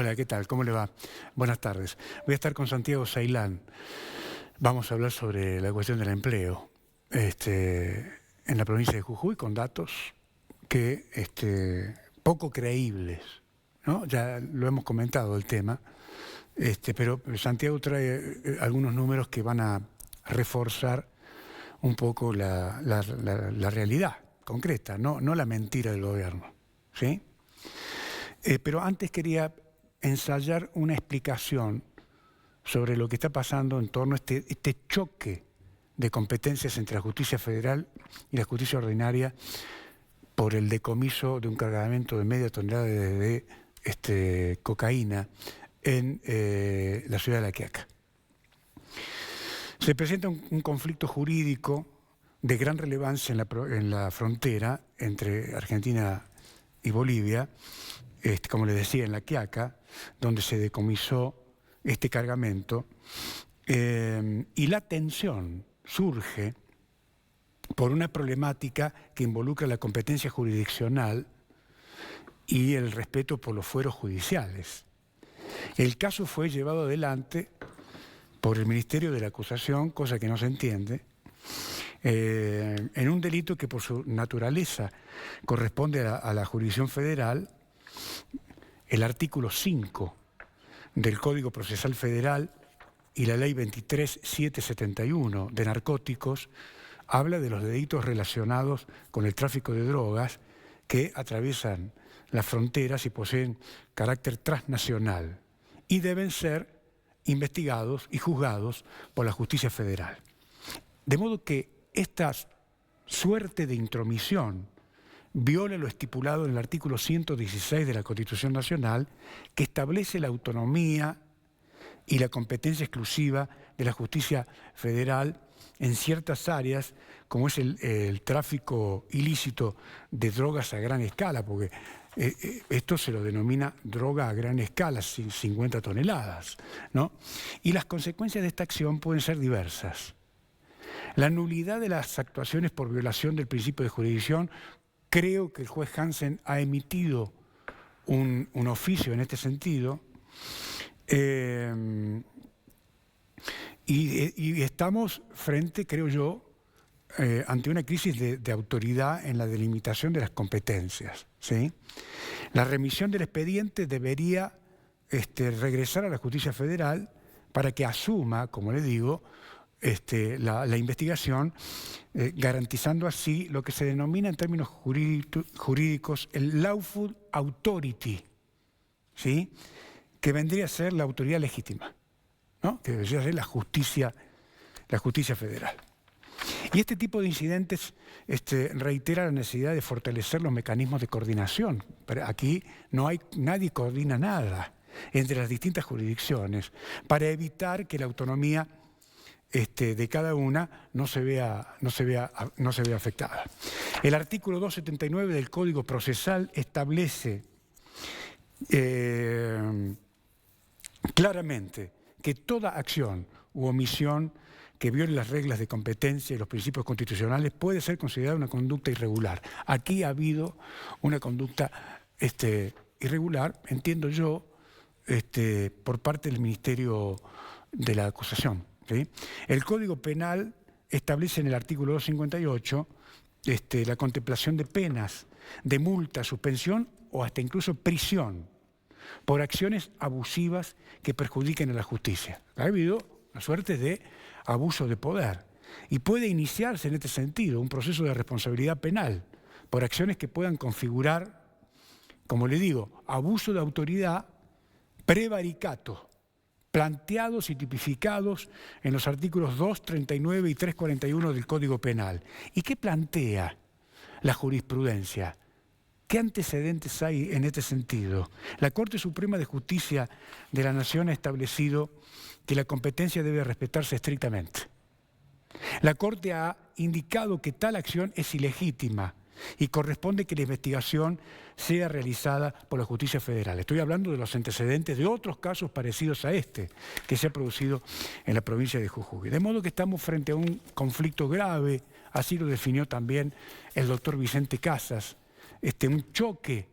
Hola, ¿qué tal? ¿Cómo le va? Buenas tardes. Voy a estar con Santiago Sailán. Vamos a hablar sobre la cuestión del empleo en la provincia de Jujuy con datos que poco creíbles, ¿no? Ya lo hemos comentado el tema, pero Santiago trae algunos números que van a reforzar un poco la realidad concreta, no la mentira del gobierno, ¿sí? Pero antes quería ensayar una explicación sobre lo que está pasando en torno a este choque de competencias entre la justicia federal y la justicia ordinaria por el decomiso de un cargamento de media tonelada de cocaína en la ciudad de La Quiaca. Se presenta un conflicto jurídico de gran relevancia en la frontera entre Argentina y Bolivia, como les decía, en La Quiaca, donde se decomisó este cargamento, y la tensión surge por una problemática que involucra la competencia jurisdiccional y el respeto por los fueros judiciales. El caso fue llevado adelante por el Ministerio de la Acusación, cosa que no se entiende, en un delito que por su naturaleza corresponde a la jurisdicción federal. El artículo 5 del Código Procesal Federal y la Ley 23.771 de narcóticos habla de los delitos relacionados con el tráfico de drogas que atraviesan las fronteras y poseen carácter transnacional y deben ser investigados y juzgados por la justicia federal. De modo que esta suerte de intromisión viola lo estipulado en el artículo 116 de la Constitución Nacional, que establece la autonomía y la competencia exclusiva de la justicia federal en ciertas áreas, como es el tráfico ilícito de drogas a gran escala, porque esto se lo denomina droga a gran escala, 50 toneladas, ¿no? Y las consecuencias de esta acción pueden ser diversas. La nulidad de las actuaciones por violación del principio de jurisdicción. Creo que el juez Hansen ha emitido un oficio en este sentido y estamos frente, creo yo, ante una crisis de autoridad en la delimitación de las competencias, ¿sí? La remisión del expediente debería regresar a la justicia federal para que asuma, como le digo, la investigación, garantizando así lo que se denomina en términos jurídicos el lawful authority, ¿sí? Que vendría a ser la autoridad legítima, ¿no? Que debería ser la justicia federal. Y este tipo de incidentes reitera la necesidad de fortalecer los mecanismos de coordinación. Pero aquí nadie coordina nada entre las distintas jurisdicciones para evitar que la autonomía de cada una no se vea afectada. El artículo 279 del Código Procesal establece claramente que toda acción u omisión que viole las reglas de competencia y los principios constitucionales puede ser considerada una conducta irregular. Aquí ha habido una conducta irregular, entiendo yo, por parte del Ministerio de la Acusación, ¿sí? El Código Penal establece en el artículo 258 la contemplación de penas, de multa, suspensión o hasta incluso prisión por acciones abusivas que perjudiquen a la justicia. Ha habido una suerte de abuso de poder y puede iniciarse en este sentido un proceso de responsabilidad penal por acciones que puedan configurar, como le digo, abuso de autoridad, prevaricato, planteados y tipificados en los artículos 239 y 341 del Código Penal. ¿Y qué plantea la jurisprudencia? ¿Qué antecedentes hay en este sentido? La Corte Suprema de Justicia de la Nación ha establecido que la competencia debe respetarse estrictamente. La Corte ha indicado que tal acción es ilegítima y corresponde que la investigación sea realizada por la justicia federal. Estoy hablando de los antecedentes de otros casos parecidos a este que se ha producido en la provincia de Jujuy. De modo que estamos frente a un conflicto grave, así lo definió también el doctor Vicente Casas, un choque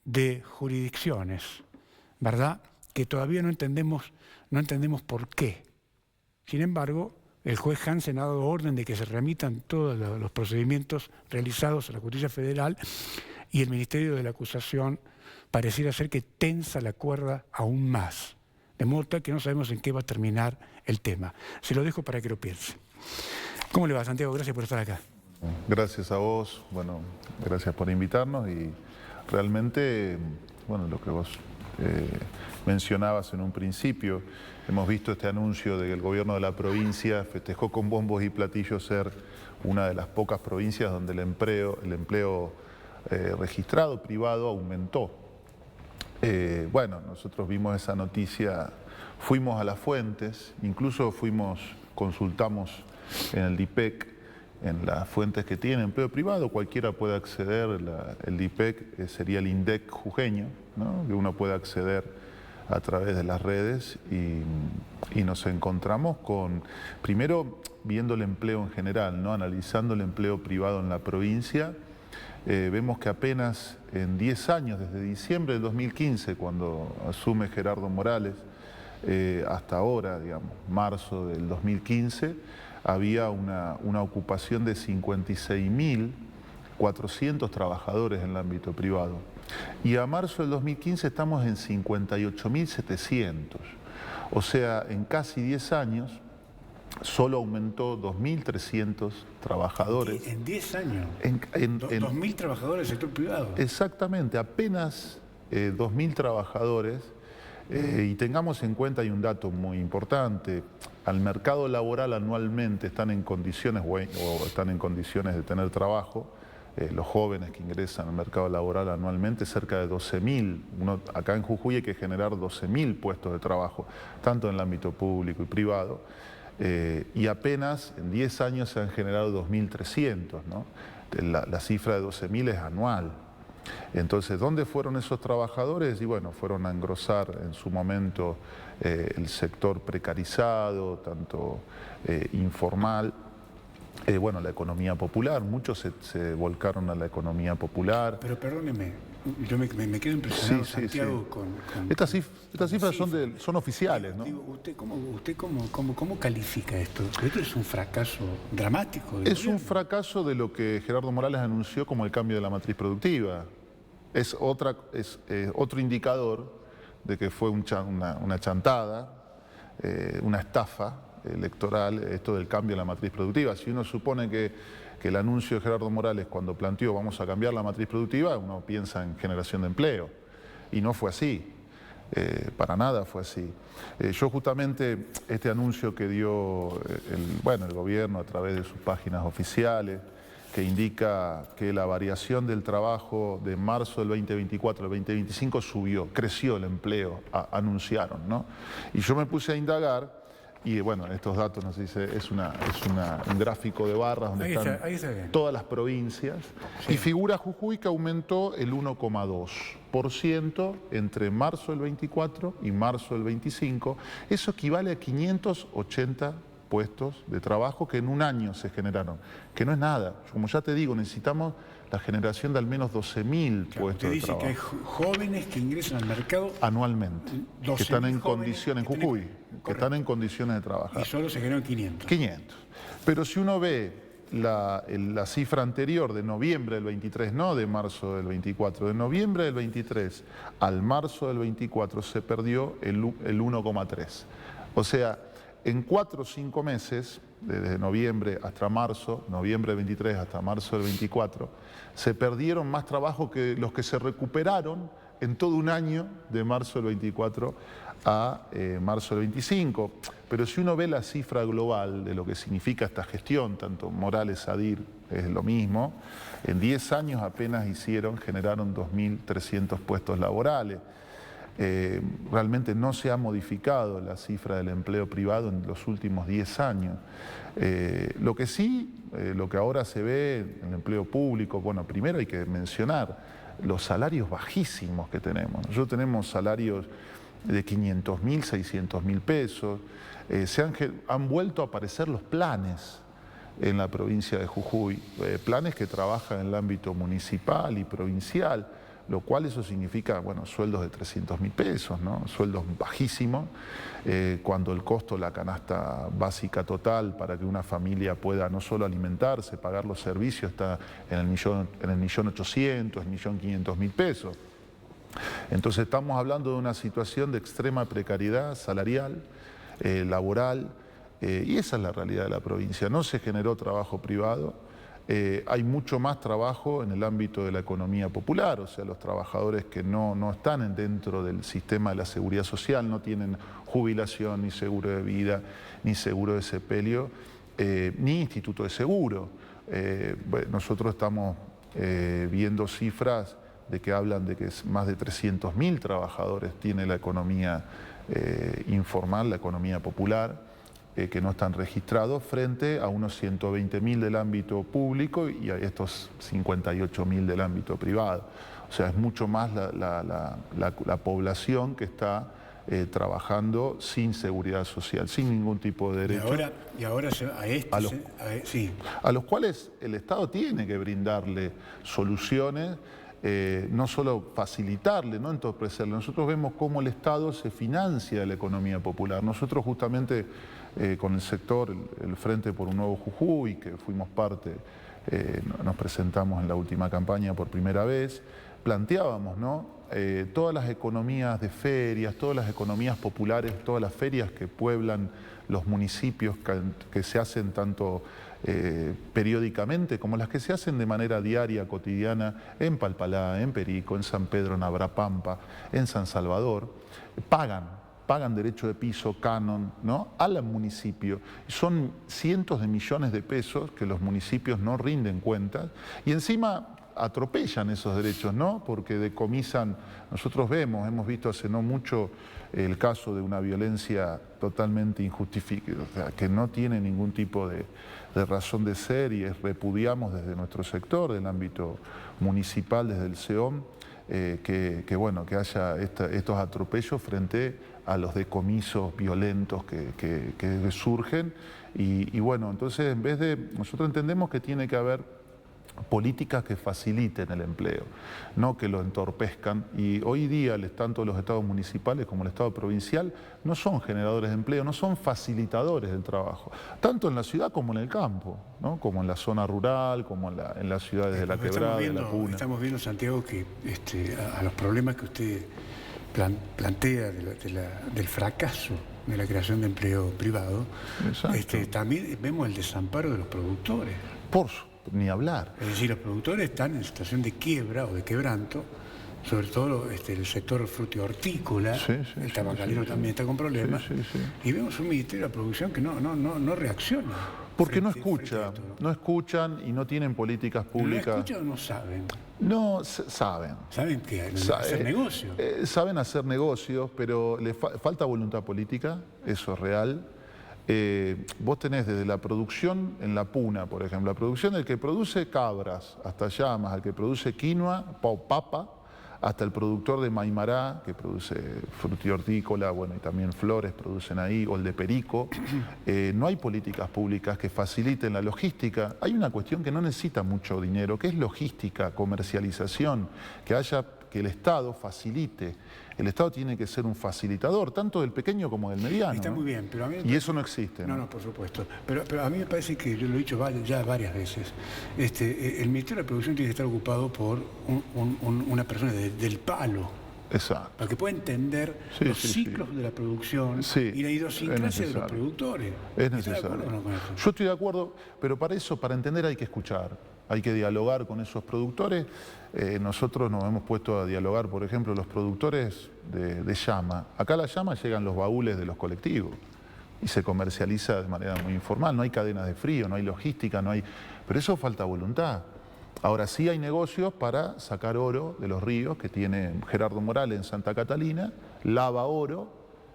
de jurisdicciones, ¿verdad?, que todavía no entendemos por qué. Sin embargo, el juez Hansen ha dado orden de que se remitan todos los procedimientos realizados a la Justicia Federal y el Ministerio de la Acusación pareciera ser que tensa la cuerda aún más. De modo tal que no sabemos en qué va a terminar el tema. Se lo dejo para que lo piense. ¿Cómo le va, Santiago? Gracias por estar acá. Gracias a vos, bueno, gracias por invitarnos y realmente, bueno, lo que vos mencionabas en un principio, hemos visto este anuncio de que el gobierno de la provincia festejó con bombos y platillos ser una de las pocas provincias donde el empleo registrado privado aumentó. Bueno, nosotros vimos esa noticia, fuimos a las fuentes, incluso consultamos en el DIPEC, en las fuentes que tiene empleo privado, cualquiera puede acceder, el DIPEC sería el INDEC jujeño, ¿no?, que uno puede acceder a través de las redes y nos encontramos con, primero viendo el empleo en general, ¿no?, analizando el empleo privado en la provincia, vemos que apenas en 10 años, desde diciembre del 2015, cuando asume Gerardo Morales, hasta ahora, digamos, marzo del 2015, había una ocupación de 56.400 trabajadores en el ámbito privado. Y a marzo del 2015 estamos en 58.700. O sea, en casi 10 años solo aumentó 2.300 trabajadores. ¿En 10 años? ¿2.000 trabajadores del sector privado? Exactamente, apenas 2.000 trabajadores. Y tengamos en cuenta, hay un dato muy importante, al mercado laboral anualmente están en condiciones o están en condiciones de tener trabajo, los jóvenes que ingresan al mercado laboral anualmente, cerca de 12.000. Acá en Jujuy hay que generar 12.000 puestos de trabajo, tanto en el ámbito público y privado, y apenas en 10 años se han generado 2.300, ¿no? La cifra de 12.000 es anual. Entonces, ¿dónde fueron esos trabajadores? Y bueno, fueron a engrosar en su momento el sector precarizado, tanto informal, bueno, la economía popular, muchos se volcaron a la economía popular. Pero perdóneme, yo me quedo impresionado, sí, Santiago, sí. con Estas cifras son oficiales, ¿no? Digo, ¿usted cómo califica esto? Esto es un fracaso dramático. Es un fracaso de lo que Gerardo Morales anunció como el cambio de la matriz productiva. Es otro indicador de que fue una chantada, una estafa electoral, esto del cambio de la matriz productiva. Si uno supone que el anuncio de Gerardo Morales, cuando planteó vamos a cambiar la matriz productiva, uno piensa en generación de empleo. Y no fue así, para nada fue así. Yo justamente, este anuncio que dio el gobierno a través de sus páginas oficiales, que indica que la variación del trabajo de marzo del 2024 al 2025 creció el empleo, anunciaron, ¿no? Y yo me puse a indagar. Y bueno, estos datos nos dice, es un gráfico de barras donde están todas las provincias. Sí. Y figura Jujuy que aumentó el 1,2% entre marzo del 24 y marzo del 25. Eso equivale a 580 puestos de trabajo que en un año se generaron, que no es nada. Como ya te digo, necesitamos la generación de al menos 12.000 puestos de trabajo. Usted dice que hay jóvenes que ingresan al mercado anualmente, que están en condiciones, en Jujuy, que están en condiciones de trabajar. Y solo se generaron 500. 500. Pero si uno ve la cifra anterior de noviembre del 23, no de marzo del 24, de noviembre del 23 al marzo del 24 se perdió el 1,3. O sea, en 4 o 5 meses, desde noviembre hasta marzo, noviembre del 23 hasta marzo del 24, se perdieron más trabajo que los que se recuperaron en todo un año de marzo del 24 a marzo del 25. Pero si uno ve la cifra global de lo que significa esta gestión, tanto Morales, Adir, es lo mismo, en 10 años apenas generaron 2.300 puestos laborales. Realmente no se ha modificado la cifra del empleo privado en los últimos 10 años. Lo que sí, lo que ahora se ve en el empleo público, bueno, primero hay que mencionar los salarios bajísimos que tenemos. Nosotros tenemos salarios de 500.000, 600.000 pesos. Han vuelto a aparecer los planes en la provincia de Jujuy, planes que trabajan en el ámbito municipal y provincial, lo cual eso significa, bueno, sueldos de 300.000 pesos, ¿no? Sueldos bajísimos, cuando el costo de la canasta básica total para que una familia pueda no solo alimentarse, pagar los servicios, está en el 1.800.000, 1.500.000 pesos. Entonces estamos hablando de una situación de extrema precariedad salarial, laboral, y esa es la realidad de la provincia. No se generó trabajo privado, hay mucho más trabajo en el ámbito de la economía popular, o sea, los trabajadores que no están dentro del sistema de la seguridad social, no tienen jubilación, ni seguro de vida, ni seguro de sepelio, ni instituto de seguro. Nosotros estamos viendo cifras de que hablan de que más de 300.000 trabajadores tiene la economía informal, la economía popular, que no están registrados, frente a unos 120.000 del ámbito público y a estos 58.000 del ámbito privado. O sea, es mucho más la población que está trabajando sin seguridad social, sin ningún tipo de derecho. Y ahora a los cuales el Estado tiene que brindarle soluciones, no solo facilitarle, no entorpecerle. Nosotros vemos cómo el Estado se financia la economía popular. Nosotros justamente con el sector, el Frente por un Nuevo Jujuy, que fuimos parte, nos presentamos en la última campaña por primera vez, planteábamos, ¿no? Todas las economías de ferias, todas las economías populares, todas las ferias que pueblan los municipios, que se hacen tanto periódicamente como las que se hacen de manera diaria, cotidiana, en Palpalá, en Perico, en San Pedro, en Abrapampa, en San Salvador, pagan derecho de piso, canon, ¿no? Al municipio. Son cientos de millones de pesos que los municipios no rinden cuentas y encima atropellan esos derechos, ¿no? Porque decomisan. Nosotros hemos visto hace no mucho el caso de una violencia totalmente injustificada, o sea, que no tiene ningún tipo de razón de ser, y repudiamos desde nuestro sector, del ámbito municipal, desde el SEOM, que haya estos atropellos frente a los decomisos violentos que surgen. Y bueno, entonces nosotros entendemos que tiene que haber políticas que faciliten el empleo, no que lo entorpezcan. Y hoy día tanto los estados municipales como el estado provincial no son generadores de empleo, no son facilitadores del trabajo, tanto en la ciudad como en el campo, ¿no? Como en la zona rural, como en las ciudades de La Quebrada, de La Puna. Estamos viendo, Santiago, que a los problemas que usted plantea del fracaso de la creación de empleo privado, también vemos el desamparo de los productores. Ni hablar. Es decir, los productores están en situación de quiebra o de quebranto, sobre todo el sector frutihortícola, el tabacalero también está con problemas, y vemos un Ministerio de la Producción que no reacciona. Porque no escuchan y no tienen políticas públicas. ¿No escuchan o no saben? No, saben. ¿Saben qué? Hacer negocios. Saben hacer negocios, pero les falta voluntad política, eso es real. Vos tenés desde la producción en La Puna, por ejemplo, la producción del que produce cabras hasta llamas, al que produce quinoa, papa, hasta el productor de Maimará, que produce frutihortícola, bueno, y también flores producen ahí, o el de Perico. No hay políticas públicas que faciliten la logística. Hay una cuestión que no necesita mucho dinero, que es logística, comercialización, que el Estado facilite. El Estado tiene que ser un facilitador, tanto del pequeño como del mediano. Está muy bien, pero a mí y eso no existe. No, por supuesto. Pero a mí me parece que, yo lo he dicho ya varias veces, el Ministerio de la Producción tiene que estar ocupado por una persona del palo. Exacto. Para que pueda entender los ciclos de la producción y la idiosincrasia de los productores. Es necesario. Yo estoy de acuerdo, pero para entender hay que escuchar, hay que dialogar con esos productores. Nosotros nos hemos puesto a dialogar, por ejemplo, los productores de llama. Acá a la llama llegan los baúles de los colectivos y se comercializa de manera muy informal. No hay cadenas de frío, no hay logística, pero eso falta voluntad. Ahora sí hay negocios para sacar oro de los ríos, que tiene Gerardo Morales en Santa Catalina, lava oro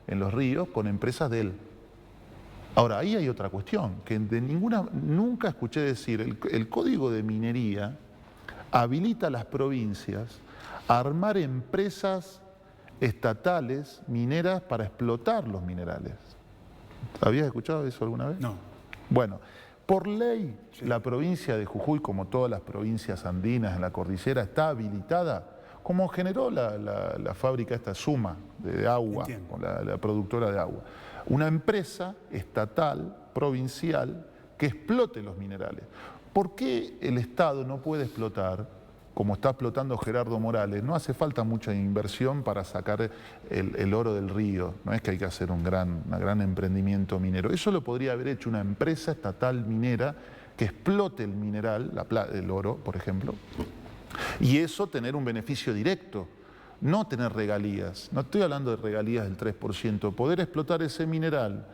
en los ríos con empresas de él. Ahora, ahí hay otra cuestión, que nunca escuché decir, el Código de Minería habilita a las provincias a armar empresas estatales mineras para explotar los minerales. ¿Habías escuchado eso alguna vez? No. Bueno, por ley, la provincia de Jujuy, como todas las provincias andinas en la cordillera, está habilitada como generó la fábrica esta Suma de agua, Entiendo. la productora de agua. Una empresa estatal, provincial, que explote los minerales. ¿Por qué el Estado no puede explotar, como está explotando Gerardo Morales? No hace falta mucha inversión para sacar el oro del río, no es que hay que hacer un gran emprendimiento minero. Eso lo podría haber hecho una empresa estatal minera que explote el mineral, el oro, por ejemplo, y eso tener un beneficio directo, no tener regalías. No estoy hablando de regalías del 3%. Poder explotar ese mineral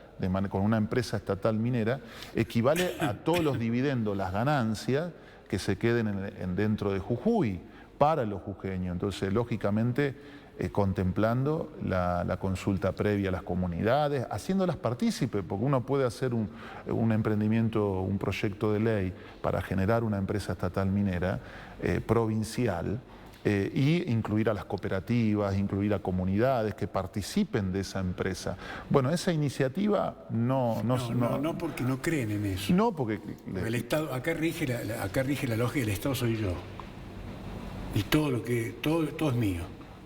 con una empresa estatal minera equivale a todos los dividendos, las ganancias que se queden dentro de Jujuy para los jujeños. Entonces, lógicamente, contemplando la consulta previa a las comunidades, haciéndolas partícipes, porque uno puede hacer un emprendimiento, un proyecto de ley para generar una empresa estatal minera provincial, y incluir a las cooperativas, incluir a comunidades que participen de esa empresa. Bueno, esa iniciativa no porque no creen en eso. no, porque El Estado, acá rige la lógica del Estado soy yo. Y todo es mío.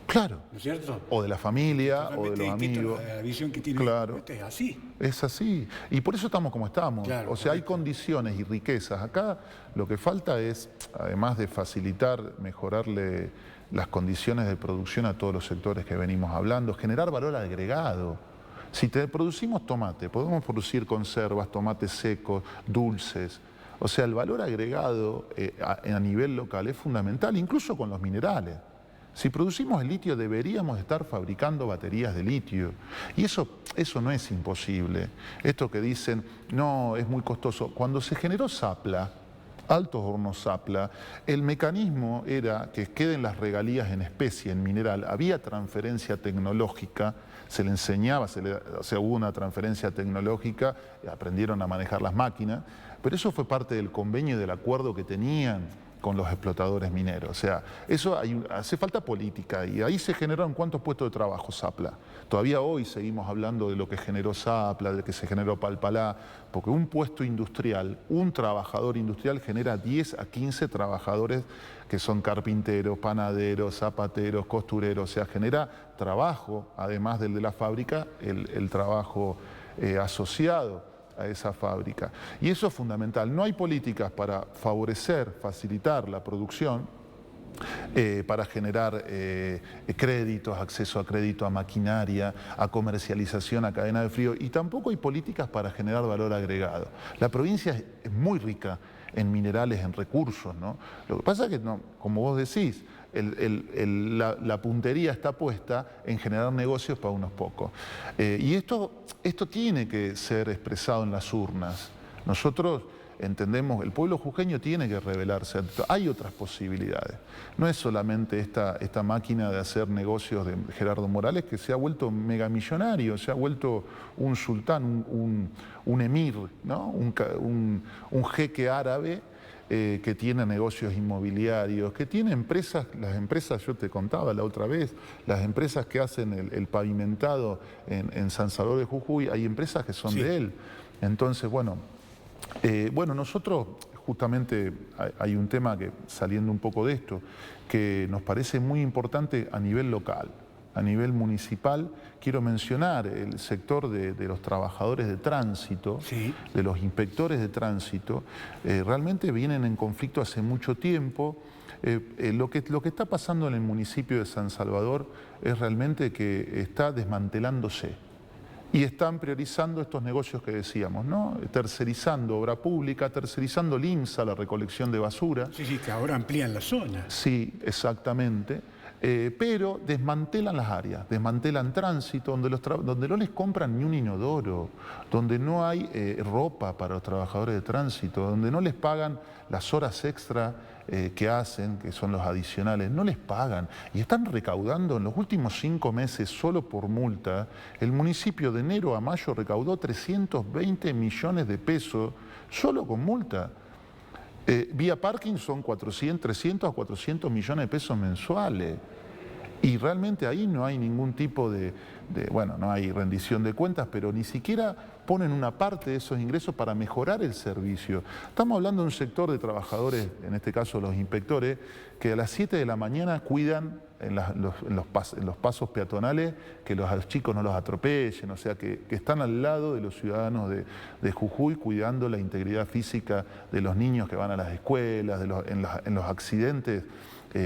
claro, ¿No es cierto? o de la familia, o de Totalmente los distinto amigos. a la visión que tiene Claro. es así. Es así. Y por eso estamos como estamos. Claro, o sea, hay correcto. condiciones y riquezas. Acá lo que falta es, además de facilitar, mejorarle las condiciones de producción a todos los sectores que venimos hablando, generar valor agregado. Si producimos tomate, podemos producir conservas, tomates secos, dulces. O sea, el valor agregado a nivel local es fundamental, incluso con los minerales. Si producimos el litio deberíamos estar fabricando baterías de litio. Y eso no es imposible. Esto que dicen, no, es muy costoso. Cuando se generó Sapla, Altos Hornos Sapla, el mecanismo era que queden las regalías en especie, en mineral. Había transferencia tecnológica, se le enseñaba, o sea, hubo una transferencia tecnológica, aprendieron a manejar las máquinas, pero eso fue parte del convenio y del acuerdo que tenían con los explotadores mineros. O sea, hace falta política y ahí se generaron cuántos puestos de trabajo Sapla. Todavía hoy seguimos hablando de lo que generó Sapla, de que se generó Palpalá, porque un puesto industrial, un trabajador industrial genera 10 a 15 trabajadores que son carpinteros, panaderos, zapateros, costureros, o sea, genera trabajo, además del de la fábrica, el trabajo asociado a esa fábrica. Y eso es fundamental. No hay políticas para favorecer, facilitar la producción, para generar créditos, acceso a crédito, a maquinaria, a comercialización, a cadena de frío, y tampoco hay políticas para generar valor agregado. La provincia es muy rica en minerales, en recursos, ¿no? Lo que pasa es que, no, como vos decís, la puntería está puesta en generar negocios para unos pocos. Y esto tiene que ser expresado en las urnas. Nosotros entendemos, el pueblo jujeño tiene que rebelarse. Hay otras posibilidades. No es solamente esta máquina de hacer negocios de Gerardo Morales, que se ha vuelto megamillonario, se ha vuelto un sultán, un emir, ¿no? un jeque árabe, que tiene negocios inmobiliarios, que tiene empresas, las empresas, yo te contaba la otra vez, las empresas que hacen el pavimentado en San Salvador de Jujuy, hay empresas que son de él. Entonces, bueno, nosotros justamente hay un tema que, saliendo un poco de esto, que nos parece muy importante a nivel local. A nivel municipal, quiero mencionar el sector de los trabajadores de tránsito, Sí. de los inspectores de tránsito, realmente vienen en conflicto hace mucho tiempo. Lo que está pasando en el municipio de San Salvador es realmente que está desmantelándose y están priorizando estos negocios que decíamos, ¿no? Tercerizando obra pública, tercerizando el IMSA, la recolección de basura. Sí, que ahora amplían la zona. Sí, exactamente. Pero desmantelan las áreas, desmantelan tránsito, donde no les compran ni un inodoro, donde no hay ropa para los trabajadores de tránsito, donde no les pagan las horas extra que hacen, que son los adicionales, no les pagan. Y están recaudando en los últimos 5 meses, solo por multa, el municipio de enero a mayo recaudó 320 millones de pesos, solo con multa. Vía parking son 300 a 400 millones de pesos mensuales. Y realmente ahí no hay ningún tipo bueno, no hay rendición de cuentas, pero ni siquiera ponen una parte de esos ingresos para mejorar el servicio. Estamos hablando de un sector de trabajadores, en este caso los inspectores, que a las 7 de la mañana cuidan en los pasos peatonales que los chicos no los atropellen, o sea, que están al lado de los ciudadanos de Jujuy cuidando la integridad física de los niños que van a las escuelas, en los accidentes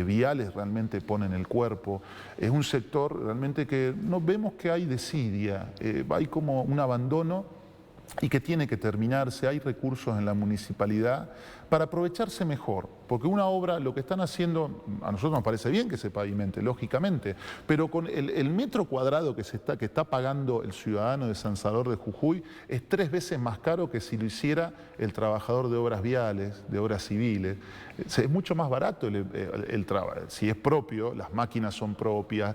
viales realmente ponen el cuerpo. Es un sector realmente que no vemos que hay desidia, hay como un abandono y que tiene que terminarse. Hay recursos en la municipalidad para aprovecharse mejor, porque una obra, lo que están haciendo, a nosotros nos parece bien que se pavimente, lógicamente, pero con el metro cuadrado que está pagando el ciudadano de San Salvador de Jujuy es 3 veces más caro que si lo hiciera el trabajador de obras viales, de obras civiles. Es mucho más barato el trabajo, si es propio, las máquinas son propias,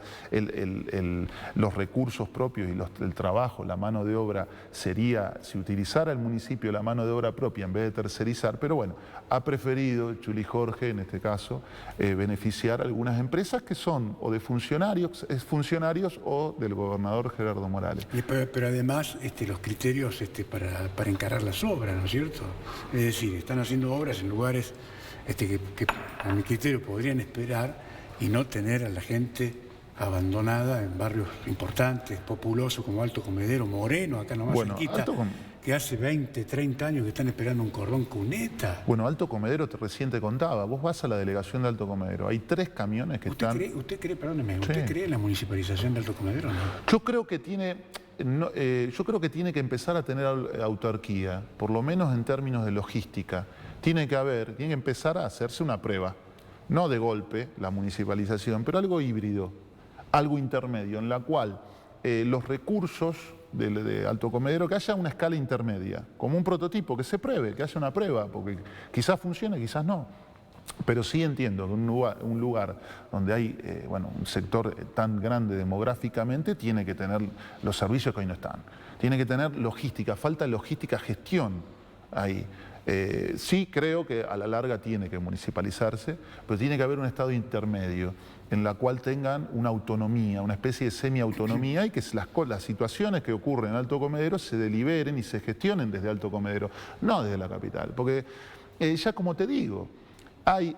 los recursos propios y el trabajo, la mano de obra sería, si utilizara el municipio la mano de obra propia en vez de tercerizar, pero bueno, ha preferido Chuli Jorge, en este caso, beneficiar a algunas empresas que son o de funcionarios o del gobernador Gerardo Morales. Pero además los criterios para encarar las obras, ¿no es cierto? Es decir, están haciendo obras en lugares que a mi criterio podrían esperar y no tener a la gente abandonada en barrios importantes, populosos como Alto Comedero, Moreno, acá nomás cerquita, que hace 20, 30 años que están esperando un cordón cuneta. Bueno, Alto Comedero recién te contaba, vos vas a la delegación de Alto Comedero, hay 3 camiones que están... ¿Usted cree, perdóneme, ¿usted cree en la municipalización de Alto Comedero o no? Yo creo que tiene que empezar a tener autarquía, por lo menos en términos de logística. Tiene que empezar a hacerse una prueba, no de golpe la municipalización, pero algo híbrido, algo intermedio, en la cual los recursos de Alto Comedero, que haya una escala intermedia, como un prototipo, que se pruebe, que haya una prueba, porque quizás funcione, quizás no. Pero sí entiendo que un lugar donde hay un sector tan grande demográficamente tiene que tener los servicios que hoy no están. Tiene que tener logística, falta logística, gestión ahí. Sí creo que a la larga tiene que municipalizarse, pero tiene que haber un estado intermedio en la cual tengan una autonomía, una especie de semi-autonomía y que las situaciones que ocurren en Alto Comedero se deliberen y se gestionen desde Alto Comedero, no desde la capital. Porque ya como te digo, hay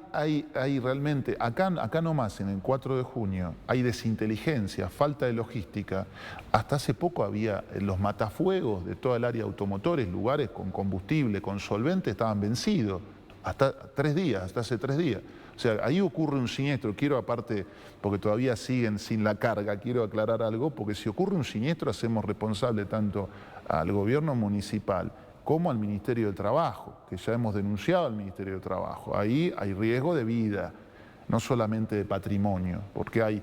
realmente, acá nomás en el 4 de junio, hay desinteligencia, falta de logística. Hasta hace poco había los matafuegos de toda el área de automotores, lugares con combustible, con solvente, estaban vencidos. Hasta hace 3 días. O sea, ahí ocurre un siniestro. Quiero aparte, porque todavía siguen sin la carga, quiero aclarar algo, porque si ocurre un siniestro hacemos responsable tanto al gobierno municipal como al Ministerio del Trabajo, que ya hemos denunciado al Ministerio del Trabajo. Ahí hay riesgo de vida, no solamente de patrimonio, porque hay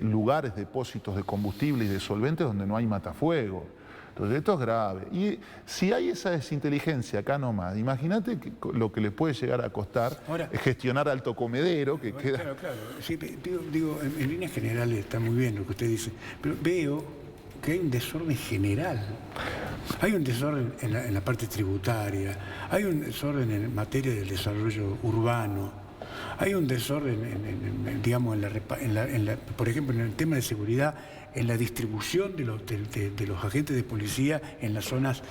lugares, depósitos de combustible y de solventes donde no hay matafuego. Entonces esto es grave. Y si hay esa desinteligencia acá nomás, imagínate lo que le puede llegar a costar gestionar Alto Comedero, que queda... Claro. Sí, digo, en líneas generales está muy bien lo que usted dice, pero veo que hay un desorden general. Hay un desorden en la parte tributaria, hay un desorden en materia del desarrollo urbano, hay un desorden, por ejemplo, en el tema de seguridad, en la distribución de los agentes de policía en las zonas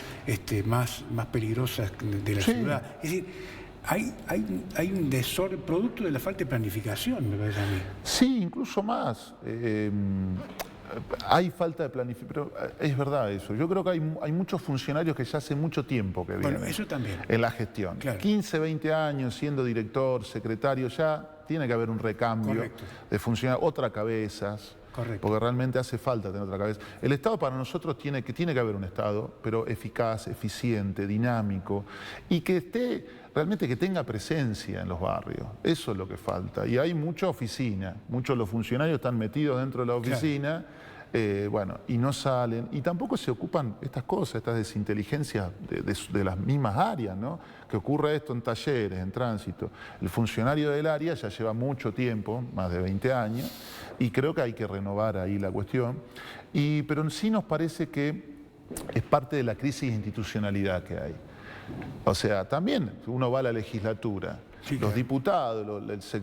más peligrosas de la ciudad. Es decir, hay un desorden producto de la falta de planificación, me parece a mí. Sí, incluso más. Hay falta de planificación, pero es verdad eso. Yo creo que hay muchos funcionarios que ya hace mucho tiempo que vienen eso también. En la gestión. Claro. 15, 20 años siendo director, secretario, ya tiene que haber un recambio de funcionarios, otra cabezas. Correcto. Porque realmente hace falta tener otra cabeza. El Estado para nosotros tiene que haber un Estado, pero eficaz, eficiente, dinámico, y que realmente que tenga presencia en los barrios. Eso es lo que falta. Y hay mucha oficina, muchos de los funcionarios están metidos dentro de la oficina, y no salen, y tampoco se ocupan estas cosas, estas desinteligencias de las mismas áreas, ¿no? Que ocurre esto en talleres, en tránsito. El funcionario del área ya lleva mucho tiempo, más de 20 años, y creo que hay que renovar ahí la cuestión. Pero sí nos parece que es parte de la crisis de institucionalidad que hay. O sea, también uno va a la legislatura Sí, los claro. diputados,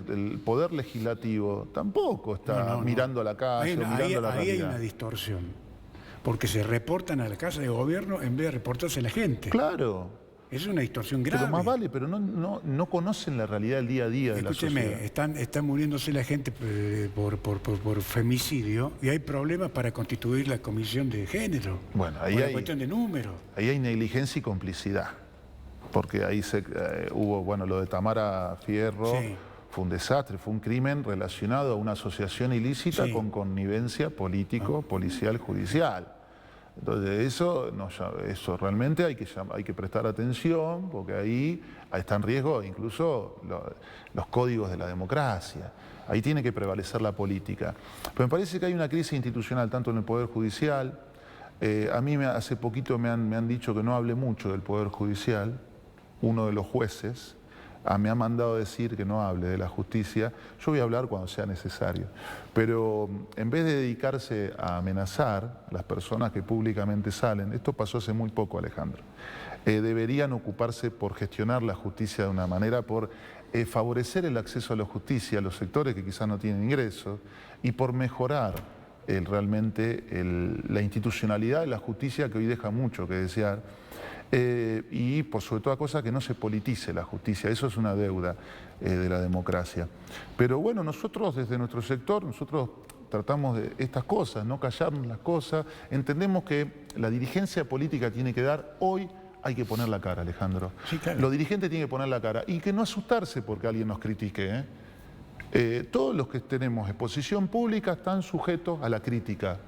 el poder legislativo tampoco está mirando a la calle, mirando a la ahí hay realidad. una distorsión, porque se reportan a la Casa de Gobierno en vez de reportarse a la gente. Claro. Es una distorsión grave. Pero más vale, pero no conocen la realidad del día a día de la sociedad. Escúcheme, están muriéndose la gente por femicidio y hay problemas para constituir la comisión de género. Bueno, ahí por la hay cuestión de número. Ahí hay negligencia y complicidad, porque ahí hubo, bueno, lo de Tamara Fierro, Sí. fue un desastre, fue un crimen relacionado a una asociación ilícita Sí. con connivencia político, policial, judicial. Entonces eso realmente hay que prestar atención, porque ahí está en riesgo incluso los códigos de la democracia. Ahí tiene que prevalecer la política. Pero me parece que hay una crisis institucional tanto en el Poder Judicial. A mí hace poquito me han dicho que no hable mucho del Poder Judicial. Uno de los jueces me ha mandado decir que no hable de la justicia. Yo voy a hablar cuando sea necesario. Pero en vez de dedicarse a amenazar a las personas que públicamente salen, esto pasó hace muy poco, Alejandro, deberían ocuparse por gestionar la justicia de una manera, por favorecer el acceso a la justicia a los sectores que quizás no tienen ingresos y por mejorar realmente la institucionalidad de la justicia, que hoy deja mucho que desear. Y por sobre toda cosa que no se politice la justicia, eso es una deuda de la democracia. Pero bueno, nosotros desde nuestro sector, nosotros tratamos de estas cosas, no callarnos las cosas, entendemos que la dirigencia política tiene que dar, hoy hay que poner la cara, Alejandro. Sí, claro. Los dirigentes tienen que poner la cara y que no asustarse porque alguien nos critique, todos los que tenemos exposición pública están sujetos a la crítica.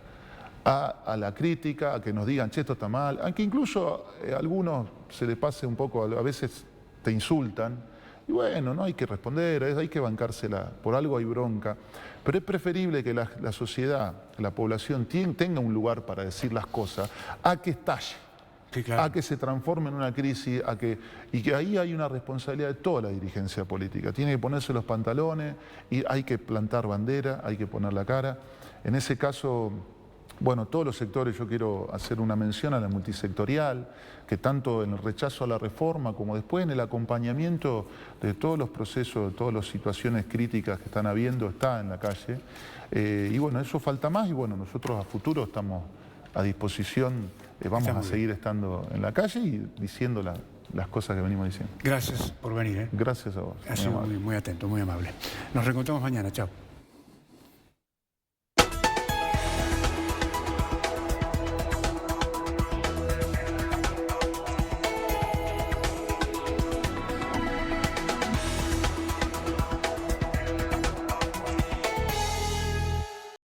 A la crítica, a que nos digan, che, esto está mal, aunque incluso a algunos se les pase un poco, a veces te insultan, y bueno, no hay que responder, hay que bancársela, por algo hay bronca, pero es preferible que la sociedad, la población tenga un lugar para decir las cosas, a que estalle, Sí, claro. a que se transforme en una crisis, y que ahí hay una responsabilidad de toda la dirigencia política, tiene que ponerse los pantalones, y hay que plantar bandera, hay que poner la cara, en ese caso... Bueno, todos los sectores, yo quiero hacer una mención a la multisectorial, que tanto en el rechazo a la reforma como después en el acompañamiento de todos los procesos, de todas las situaciones críticas que están habiendo, está en la calle. Y bueno, eso falta más y bueno, nosotros a futuro estamos a disposición, vamos a seguir estando en la calle y diciendo las cosas que venimos diciendo. Gracias por venir. Gracias a vos. Ha sido muy atento, muy amable. Nos reencontramos mañana. Chao.